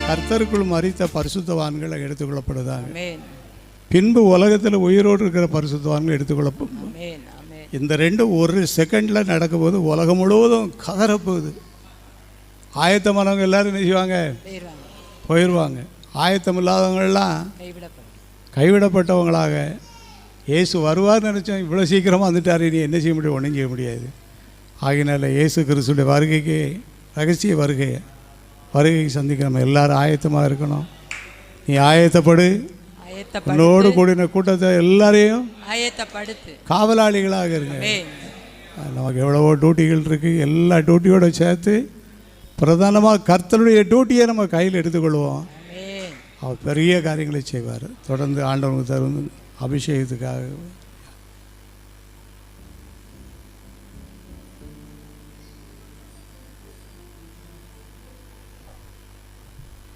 கர்த்தருக்குள் மரித்த பரிசுத்தவான்களை எடுத்துக்கொள்ளப்படுதாங்க. ஆமென். பின்பு உலகத்தில் உயிரோடு இருக்கிற பரிசுத்தவான்கள் எடுத்துக்கொள்ளப்படும். ஆமென். ஆமென். இந்த ரெண்டும் ஒரு செகண்டில் நடக்கும்போது உலகம் முழுவதும் கதறப்போகுது. ஆயத்தமானவங்க எல்லோரும் என்ன செய்வாங்க? போயிடுவாங்க. ஆயத்தம் இல்லாதவங்கள்லாம் கைவிடப்பட்டவங்களாக. இயேசு வருவார்னு நினச்சோம், இவ்வளோ சீக்கிரமாக வந்துட்டார், நீ என்ன செய்ய முடியும்? ஒன்றும் செய்ய முடியாது. ஆகினால இயேசு கிறிஸ்துடைய வருகைக்கு, ரகசிய வருகைக்கு சந்திக்க நம்ம எல்லாரும் ஆயத்தமாக இருக்கணும். நீ ஆயத்தப்படு. உன்னோடு கூடின கூட்டத்தை எல்லாரையும் காவலாளிகளாக இருங்க. நமக்கு எவ்வளவோ டியூட்டிகள் இருக்குது. எல்லா டியூட்டியோடு சேர்த்து பிரதானமாக கர்த்தருடைய டியூட்டியை நம்ம கையில் எடுத்துக்கொள்வோம். அவர் பெரிய காரியங்களை செய்வார். தொடர்ந்து ஆண்டவனுக்கு தரும் அபிஷேகத்துக்காக